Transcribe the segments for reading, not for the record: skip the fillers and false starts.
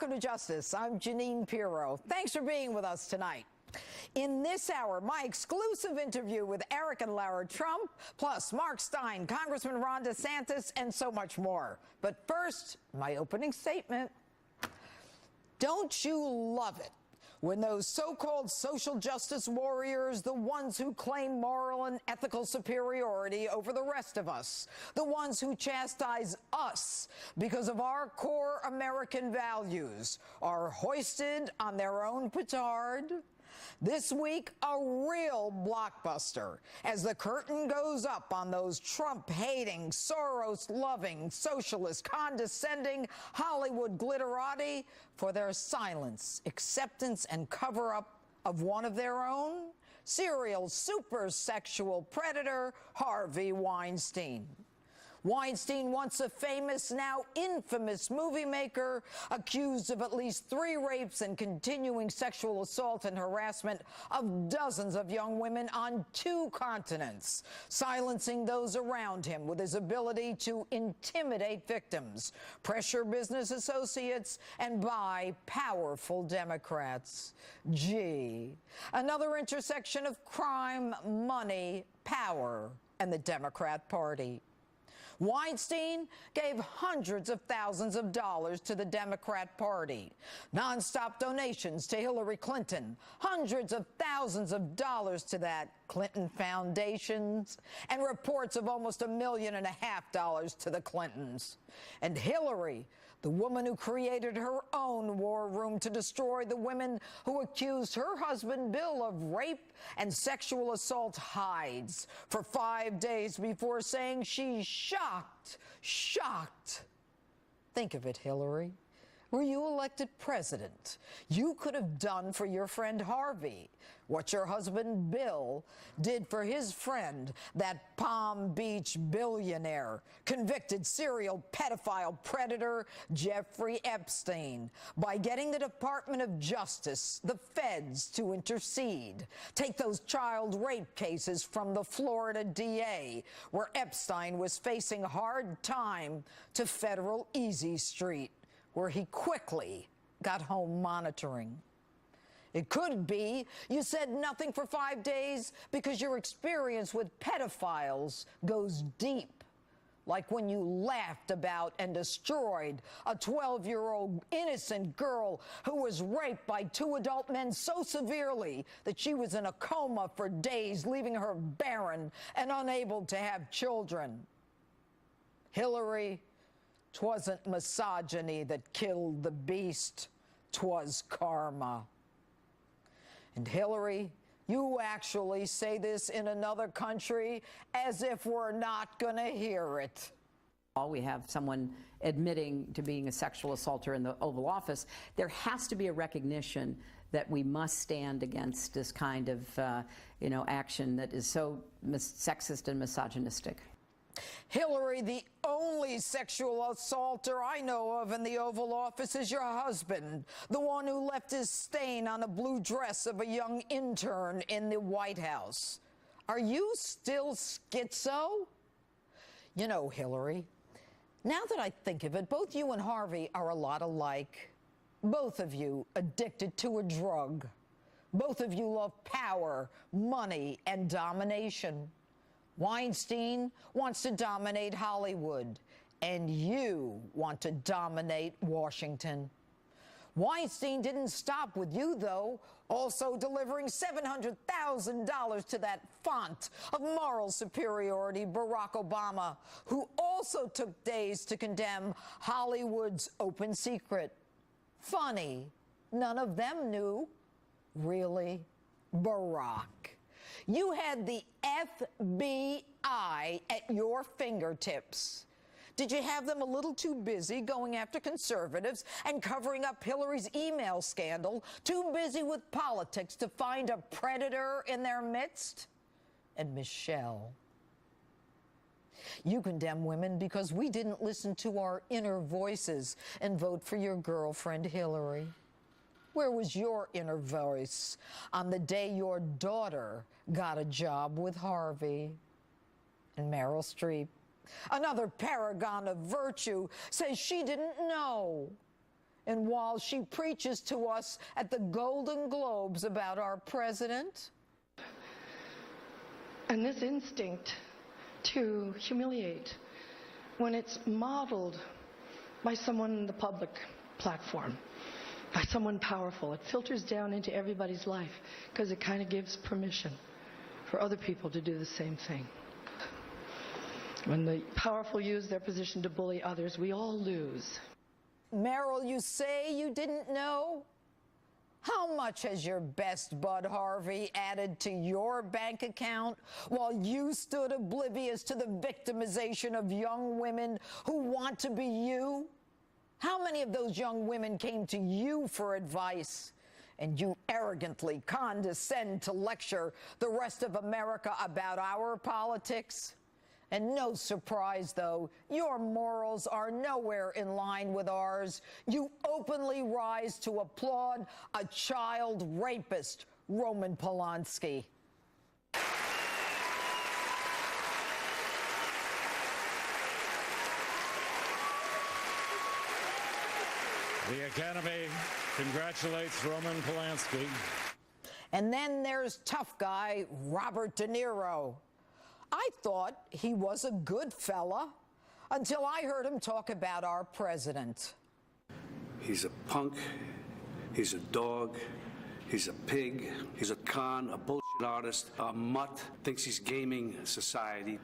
Welcome to Justice. I'm Jeanine Pirro. Thanks for being with us tonight. In this hour, my exclusive interview with Eric and Lara Trump, plus Mark Stein, Congressman Ron DeSantis, and so much more. But first, my opening statement. Don't you love it when those so-called social justice warriors, the ones who claim moral and ethical superiority over the rest of us, the ones who chastise us because of our core American values, are hoisted on their own petard? This week, a real blockbuster as the curtain goes up on those Trump-hating, Soros-loving, socialist, condescending Hollywood glitterati for their silence, acceptance, and cover-up of one of their own, serial super-sexual predator Harvey Weinstein. Weinstein, once a famous, now infamous movie maker, accused of at least 3 rapes and continuing sexual assault and harassment of dozens of young women on 2 continents, silencing those around him with his ability to intimidate victims, pressure business associates, and buy powerful Democrats. Gee, another intersection of crime, money, power, and the Democrat Party. Weinstein gave hundreds of thousands of dollars to the Democrat Party, nonstop donations to Hillary Clinton, hundreds of thousands of dollars to that Clinton foundations, and reports of almost $1.5 million to the Clintons. And Hillary, the woman who created her own war room to destroy the women who accused her husband Bill of rape and sexual assault, hides for 5 days before saying she's shocked. Think of it, Hillary. Were you elected president, you could have done for your friend Harvey what your husband Bill did for his friend, that Palm Beach billionaire, convicted serial pedophile predator Jeffrey Epstein, by getting the Department of Justice, the feds, to intercede. Take those child rape cases from the Florida DA, where Epstein was facing hard time, to federal Easy Street, where he quickly got home monitoring. It could be you said nothing for 5 days because your experience with pedophiles goes deep, like when you laughed about and destroyed a 12-year-old innocent girl who was raped by 2 adult men so severely that she was in a coma for days, leaving her barren and unable to have children. Hillary, 'twasn't misogyny that killed the beast, 'twas karma. And Hillary, you actually say this in another country as if we're not going to hear it. We have someone admitting to being a sexual assaulter in the Oval Office. There has to be a recognition that we must stand against this kind of, action that is so sexist and misogynistic. Hillary, the only sexual assaulter I know of in the Oval Office is your husband, the one who left his stain on a blue dress of a young intern in the White House. Are you still schizo? You know, Hillary, now that I think of it, both you and Harvey are a lot alike. Both of you addicted to a drug. Both of you love power, money, and domination. Weinstein wants to dominate Hollywood, and you want to dominate Washington. Weinstein didn't stop with you, though, also delivering $700,000 to that font of moral superiority, Barack Obama, who also took days to condemn Hollywood's open secret. Funny, none of them knew. Really, Barack. You had the FBI at your fingertips. Did you have them a little too busy going after conservatives and covering up Hillary's email scandal, too busy with politics to find a predator in their midst? And Michelle, you condemn women because we didn't listen to our inner voices and vote for your girlfriend Hillary. Where was your inner voice on the day your daughter got a job with Harvey? And Meryl Streep, another paragon of virtue, says she didn't know. And while she preaches to us at the Golden Globes about our president. And this instinct to humiliate, when it's modeled by someone in the public platform, by someone powerful, it filters down into everybody's life because it kind of gives permission for other people to do the same thing. When the powerful use their position to bully others, we all lose. Meryl, you say you didn't know? How much has your best bud Harvey added to your bank account while you stood oblivious to the victimization of young women who want to be you? How many of those young women came to you for advice, and you arrogantly condescend to lecture the rest of America about our politics? And no surprise, though, your morals are nowhere in line with ours. You openly rise to applaud a child rapist, Roman Polanski. The Academy congratulates Roman Polanski. And then there's tough guy Robert De Niro. I thought he was a good fella until I heard him talk about our president. He's a punk, he's a dog, he's a pig, he's a con, a bullshit artist, a mutt, thinks he's gaming society.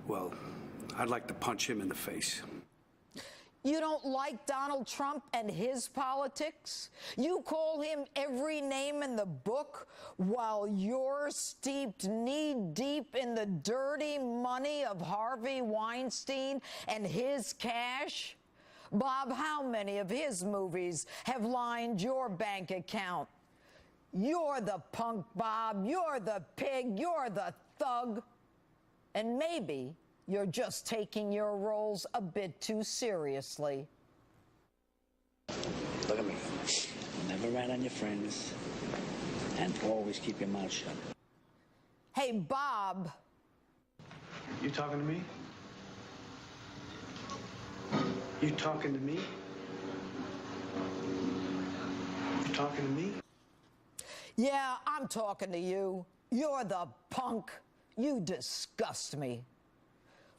Well, I'd like to punch him in the face. You don't like Donald Trump and his politics? You call him every name in the book while you're steeped knee-deep in the dirty money of Harvey Weinstein and his cash? Bob, how many of his movies have lined your bank account? You're the punk, Bob. You're the pig. You're the thug. And maybe you're just taking your roles a bit too seriously. Look at me. Never rat on your friends, and always keep your mouth shut. Hey, Bob. You talking to me? You talking to me? You talking to me? Yeah, I'm talking to you. You're the punk. You disgust me.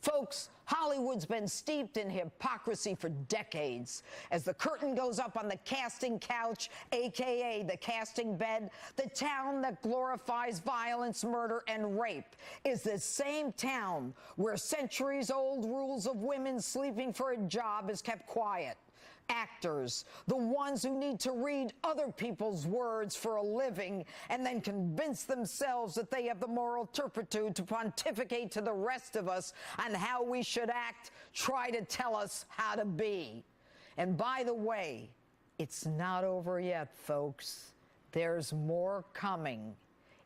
Folks, Hollywood's been steeped in hypocrisy for decades. As the curtain goes up on the casting couch, a.k.a. the casting bed, the town that glorifies violence, murder, and rape is the same town where centuries-old rules of women sleeping for a job is kept quiet. Actors, the ones who need to read other people's words for a living and then convince themselves that they have the moral turpitude to pontificate to the rest of us on how we should act, try to tell us how to be. And by the way, it's not over yet, folks. There's more coming.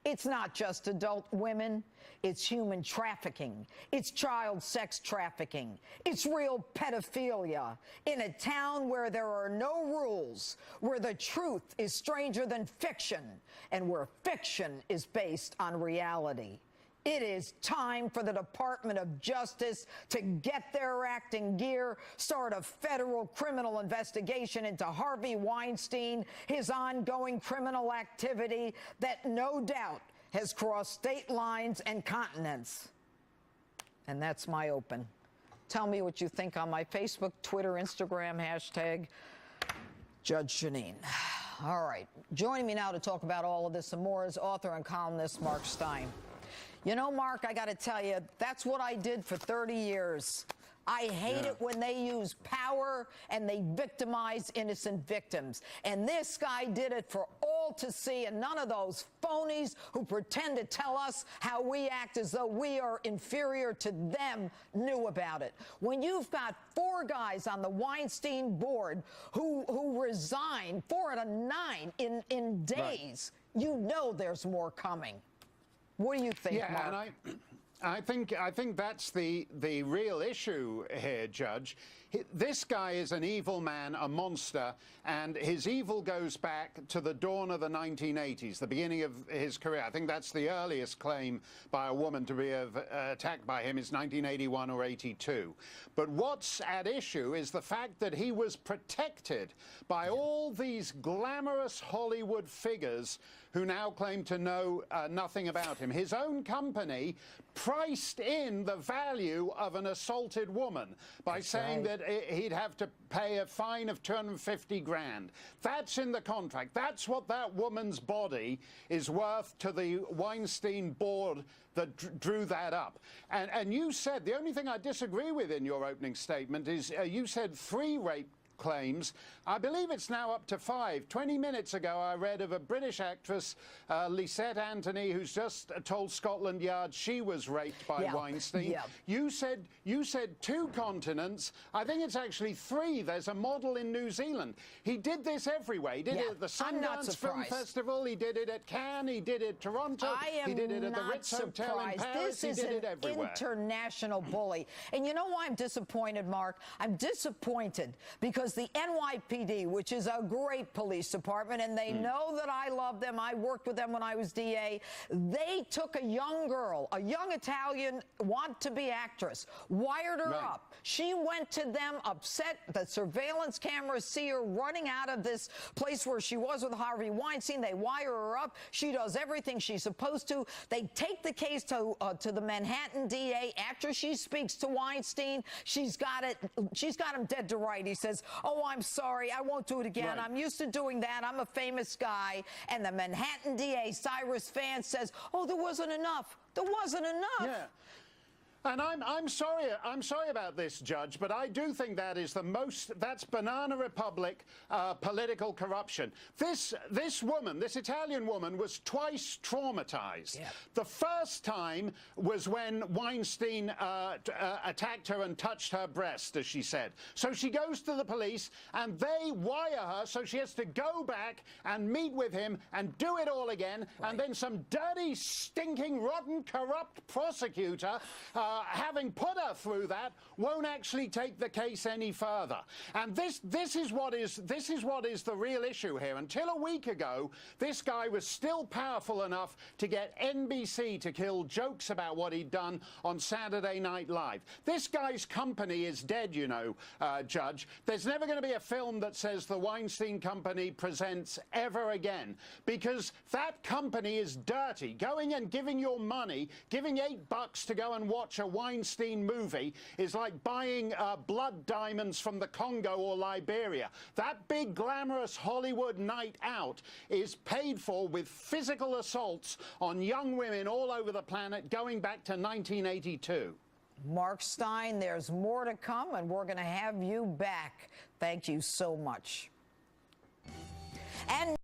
It's not just adult women. It's human trafficking. It's child sex trafficking. It's real pedophilia in a town where there are no rules, where the truth is stranger than fiction, and where fiction is based on reality. It is time for the Department of Justice to get their act in gear, start a federal criminal investigation into Harvey Weinstein, his ongoing criminal activity that no doubt has crossed state lines and continents. And that's my open. Tell me what you think on my Facebook, Twitter, Instagram, hashtag Judge Jeanine. All right. Joining me now to talk about all of this and more is author and columnist Mark Steyn. You know, Mark, I got to tell you, that's what I did for 30 years. I hate it when they use power and they victimize innocent victims. And this guy did it for all to see, and none of those phonies who pretend to tell us how we act as though we are inferior to them knew about it. When you've got 4 guys on the Weinstein board who resigned 4 out of 9 in days, you know there's more coming. What do you think, Mark? And I think that's the real issue here, Judge. This guy is an evil man, a monster, and his evil goes back to the dawn of the 1980s, the beginning of his career. I think that's the earliest claim by a woman to be attacked by him is 1981 or 82. But what's at issue is the fact that he was protected by all these glamorous Hollywood figures who now claim to know nothing about him. His own company priced in the value of an assaulted woman by saying that he'd have to pay a fine of 250 grand. That's in the contract. That's what that woman's body is worth to the Weinstein board that drew that up. And you said, the only thing I disagree with in your opening statement is you said 3 rape claims. I believe it's now up to 5. 20 minutes ago, I read of a British actress, Lisette Anthony, who's just told Scotland Yard she was raped by Weinstein. Yeah. You said 2 continents. I think it's actually 3. There's a model in New Zealand. He did this everywhere. He did it at the Sundance Film Festival. He did it at Cannes. He did it at Toronto. He did it at the Ritz Hotel in Paris. This is he did it everywhere. International bully. And you know why I'm disappointed, Mark? I'm disappointed because the NYPD, which is a great police department, and they know that I love them. I worked with them when I was DA. They took a young girl, a young Italian, want-to-be actress, wired her up. She went to them upset. The surveillance cameras see her running out of this place where she was with Harvey Weinstein. They wire her up. She does everything she's supposed to. They take the case to the Manhattan DA. After she speaks to Weinstein, she's got him dead to right. He says, "Oh, I'm sorry. I won't do it again. I'm used to doing that. I'm a famous guy." And the Manhattan DA, Cyrus Vance, says, "Oh, there wasn't enough. There wasn't enough." Yeah. And I'm sorry about this, Judge, but I do think that is that's Banana Republic political corruption. This woman, this Italian woman, was twice traumatized. Yeah. The first time was when Weinstein attacked her and touched her breast, as she said. So she goes to the police and they wire her, so she has to go back and meet with him and do it all again. And then some dirty, stinking, rotten, corrupt prosecutor, having put her through that, won't actually take the case any further. And this is what is the real issue here. Until a week ago, this guy was still powerful enough to get NBC to kill jokes about what he'd done on Saturday Night Live. This guy's company is dead, you know, Judge. There's never going to be a film that says the Weinstein Company presents ever again, because that company is dirty. Going and giving your money, giving $8 to go and watch a Weinstein movie is like buying blood diamonds from the Congo or Liberia. That big glamorous Hollywood night out is paid for with physical assaults on young women all over the planet going back to 1982. Mark Steyn, there's more to come, and we're going to have you back. Thank you so much. And